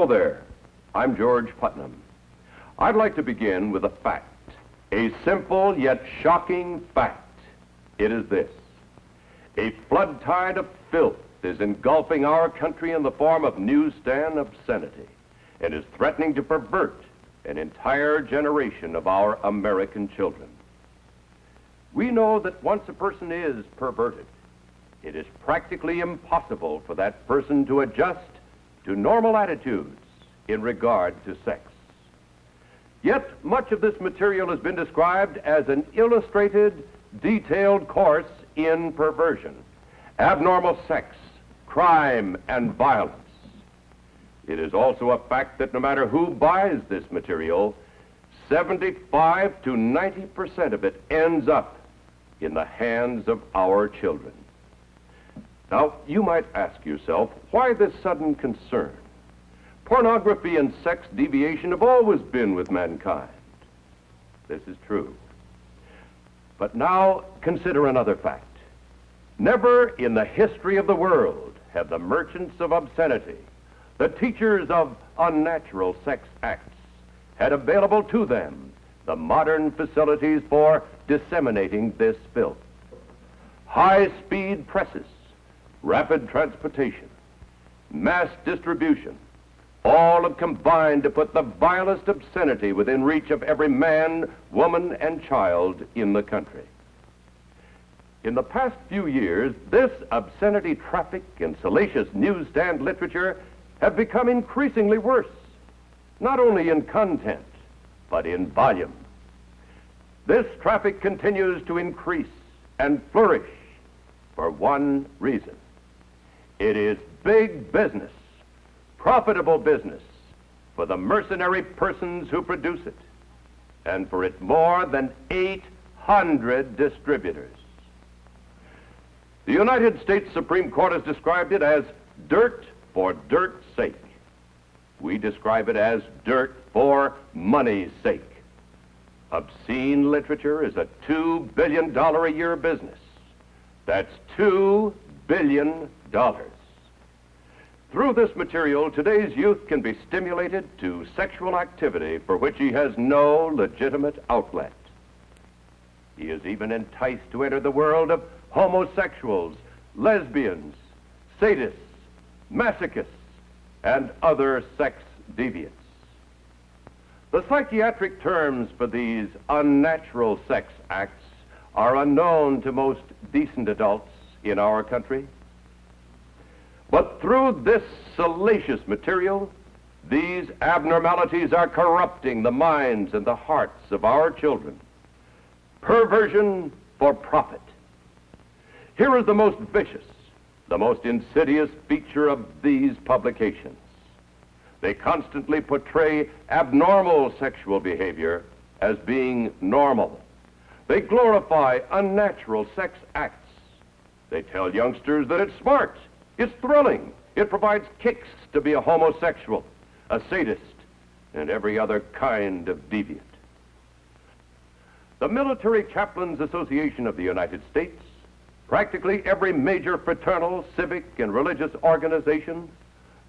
there, I'm George Putnam. I'd like to begin with a fact, a simple yet shocking fact. It is this: a flood tide of filth is engulfing our country in the form of newsstand obscenity and is threatening to pervert an entire generation of our American children. We know that once a person is perverted, it is practically impossible for that person to adjust to normal attitudes in regard to sex. Yet much of this material has been described as an illustrated, detailed course in perversion, abnormal sex, crime, and violence. It is also a fact that no matter who buys this material, 75 to 90% of it ends up in the hands of our children. Now, you might ask yourself, why this sudden concern? Pornography and sex deviation have always been with mankind. This is true. But now, consider another fact. Never in the history of the world have the merchants of obscenity, the teachers of unnatural sex acts, had available to them the modern facilities for disseminating this filth. High-speed presses, rapid transportation, mass distribution, all have combined to put the vilest obscenity within reach of every man, woman, and child in the country. In the past few years, this obscenity traffic and salacious newsstand literature have become increasingly worse, not only in content, but in volume. This traffic continues to increase and flourish for one reason. It is big business, profitable business for the mercenary persons who produce it, and for its more than 800 distributors. The United States Supreme Court has described it as dirt for dirt's sake. We describe it as dirt for money's sake. Obscene literature is a $2 billion a year business. That's $2 billion. Through this material, today's youth can be stimulated to sexual activity for which he has no legitimate outlet. He is even enticed to enter the world of homosexuals, lesbians, sadists, masochists, and other sex deviants. The psychiatric terms for these unnatural sex acts are unknown to most decent adults in our country. But through this salacious material, these abnormalities are corrupting the minds and the hearts of our children. Perversion for profit. Here is the most vicious, the most insidious feature of these publications. They constantly portray abnormal sexual behavior as being normal. They glorify unnatural sex acts. They tell youngsters that it's smart, it's thrilling, it provides kicks to be a homosexual, a sadist, and every other kind of deviant. The Military Chaplains Association of the United States, practically every major fraternal, civic, and religious organization,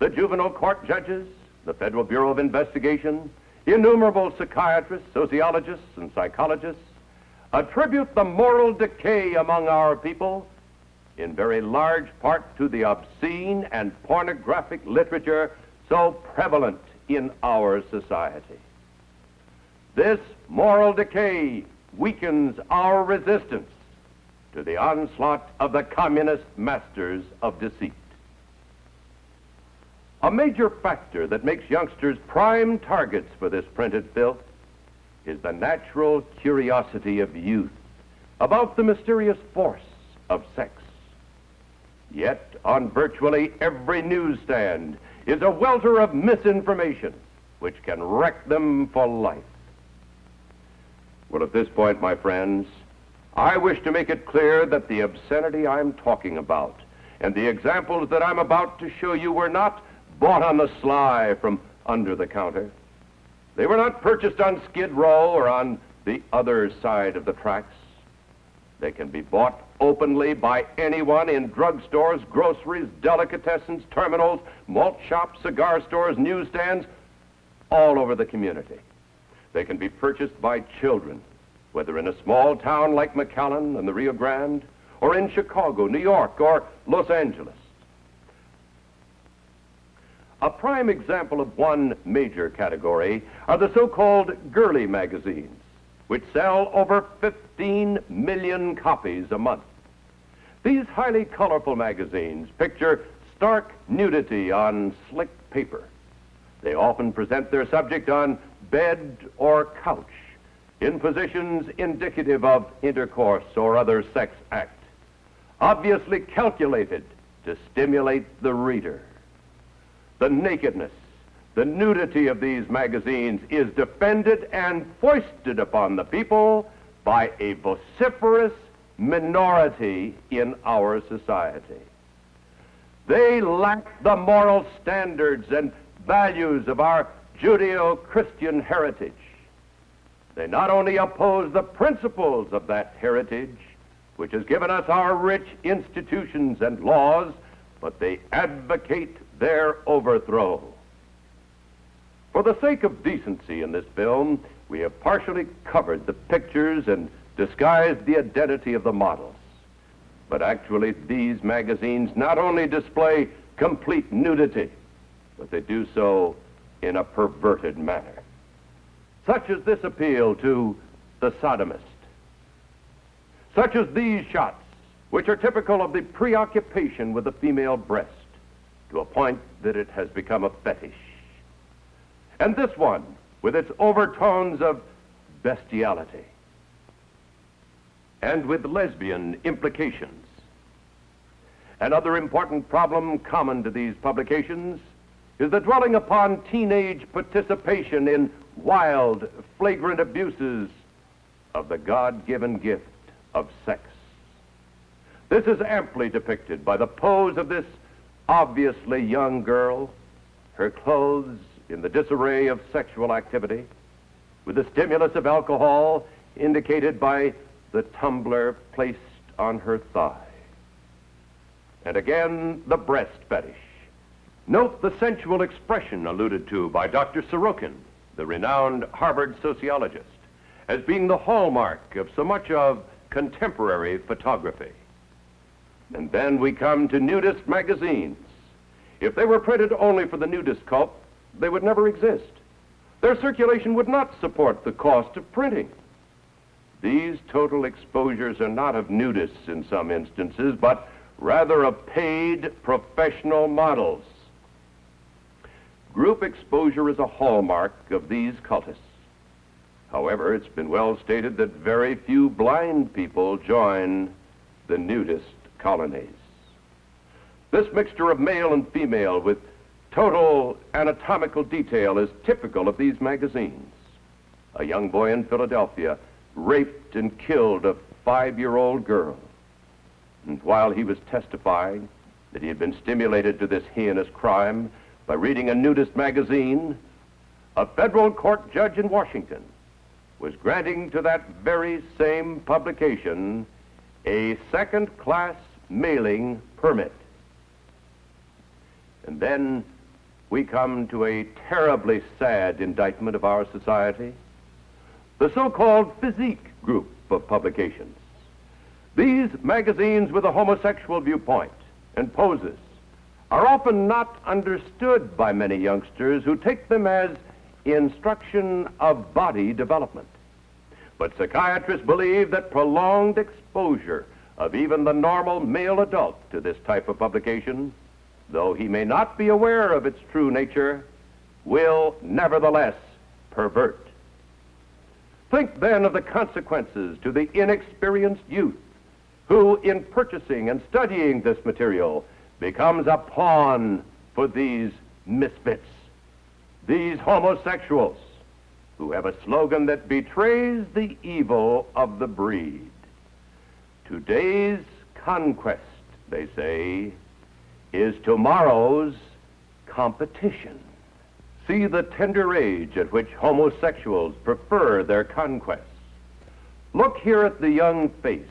the juvenile court judges, the Federal Bureau of Investigation, innumerable psychiatrists, sociologists, and psychologists attribute the moral decay among our people in very large part to the obscene and pornographic literature so prevalent in our society. This moral decay weakens our resistance to the onslaught of the communist masters of deceit. A major factor that makes youngsters prime targets for this printed filth is the natural curiosity of youth about the mysterious force of sex. Yet, on virtually every newsstand is a welter of misinformation which can wreck them for life. Well, at this point, my friends, I wish to make it clear that the obscenity I'm talking about and the examples that I'm about to show you were not bought on the sly from under the counter. They were not purchased on Skid Row or on the other side of the tracks. They can be bought openly by anyone in drugstores, groceries, delicatessens, terminals, malt shops, cigar stores, newsstands, all over the community. They can be purchased by children, whether in a small town like McAllen and the Rio Grande, or in Chicago, New York, or Los Angeles. A prime example of one major category are the so-called girly magazines, which sell over 15 million copies a month. These highly colorful magazines picture stark nudity on slick paper. They often present their subject on bed or couch, in positions indicative of intercourse or other sex act, obviously calculated to stimulate the reader. The nakedness, the nudity of these magazines is defended and foisted upon the people by a vociferous minority in our society. They lack the moral standards and values of our Judeo-Christian heritage. They not only oppose the principles of that heritage, which has given us our rich institutions and laws, but they advocate their overthrow. For the sake of decency in this film, we have partially covered the pictures and disguised the identity of the models. But actually, these magazines not only display complete nudity, but they do so in a perverted manner. Such as this appeal to the sodomist. Such as these shots, which are typical of the preoccupation with the female breast, to a point that it has become a fetish. And this one, with its overtones of bestiality, and with lesbian implications. Another important problem common to these publications is the dwelling upon teenage participation in wild, flagrant abuses of the God-given gift of sex. This is amply depicted by the pose of this obviously young girl, her clothes in the disarray of sexual activity, with the stimulus of alcohol indicated by the tumbler placed on her thigh. And again, the breast fetish. Note the sensual expression alluded to by Dr. Sorokin, the renowned Harvard sociologist, as being the hallmark of so much of contemporary photography. And then we come to nudist magazines. If they were printed only for the nudist cult, they would never exist. Their circulation would not support the cost of printing. These total exposures are not of nudists in some instances, but rather of paid professional models. Group exposure is a hallmark of these cultists. However, it's been well stated that very few blind people join the nudist colonies. This mixture of male and female with total anatomical detail is typical of these magazines. A young boy in Philadelphia raped and killed a 5-year-old girl. And while he was testifying that he had been stimulated to this heinous crime by reading a nudist magazine, a federal court judge in Washington was granting to that very same publication a second-class mailing permit. And then we come to a terribly sad indictment of our society, the so-called physique group of publications. These magazines with a homosexual viewpoint and poses are often not understood by many youngsters who take them as instruction of body development. But psychiatrists believe that prolonged exposure of even the normal male adult to this type of publication, though he may not be aware of its true nature, will nevertheless pervert. Think then of the consequences to the inexperienced youth who, in purchasing and studying this material, becomes a pawn for these misfits, these homosexuals, who have a slogan that betrays the evil of the breed. Today's conquest, they say, is tomorrow's competition. See the tender age at which homosexuals prefer their conquests. Look here at the young face,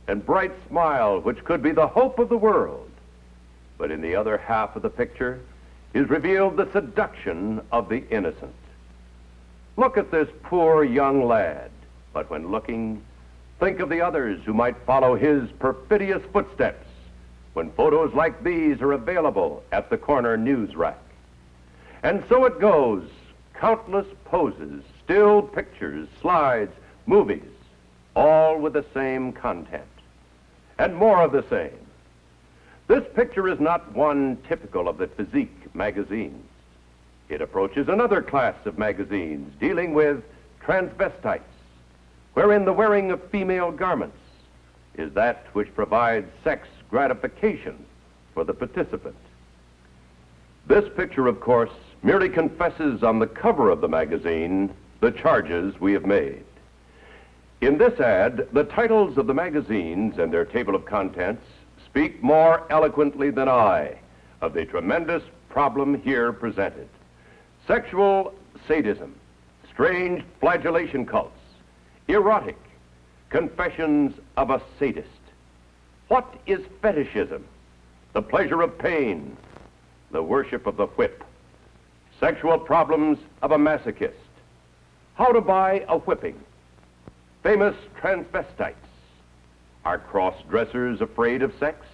and bright smile which could be the hope of the world. But in the other half of the picture is revealed the seduction of the innocent. Look at this poor young lad, but when looking, think of the others who might follow his perfidious footsteps when photos like these are available at the corner news rack. And so it goes, countless poses, still pictures, slides, movies, all with the same content, and more of the same. This picture is not one typical of the physique magazines. It approaches another class of magazines dealing with transvestites, wherein the wearing of female garments is that which provides sex gratification for the participant. This picture, of course, merely confesses on the cover of the magazine the charges we have made. In this ad, the titles of the magazines and their table of contents speak more eloquently than I of the tremendous problem here presented. Sexual sadism, strange flagellation cults, erotic, confessions of a sadist. What is fetishism? The pleasure of pain, the worship of the whip, sexual problems of a masochist, how to buy a whipping, famous transvestites, are cross-dressers afraid of sex?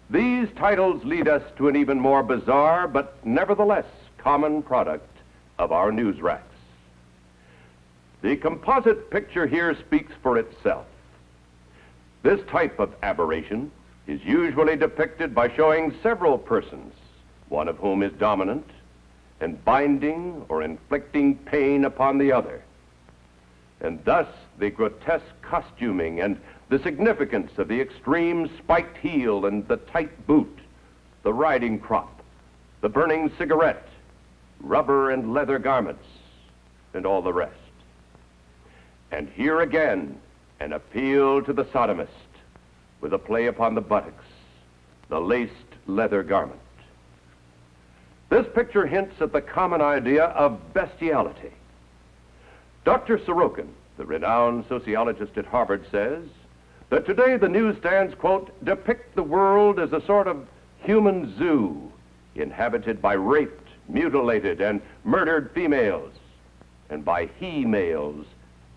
These titles lead us to an even more bizarre but nevertheless common product of our news racks. The composite picture here speaks for itself. This type of aberration is usually depicted by showing several persons, one of whom is dominant, and binding or inflicting pain upon the other. And thus the grotesque costuming and the significance of the extreme spiked heel and the tight boot, the riding crop, the burning cigarette, rubber and leather garments, and all the rest. And here again, an appeal to the sodomist with a play upon the buttocks, the laced leather garment. This picture hints at the common idea of bestiality. Dr. Sorokin, the renowned sociologist at Harvard, says that today the newsstands, quote, depict the world as a sort of human zoo inhabited by raped, mutilated, and murdered females, and by he-males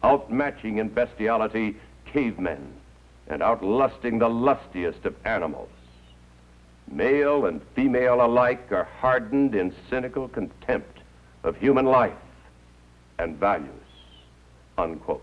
outmatching in bestiality cavemen and outlusting the lustiest of animals. Male and female alike are hardened in cynical contempt of human life and values, unquote.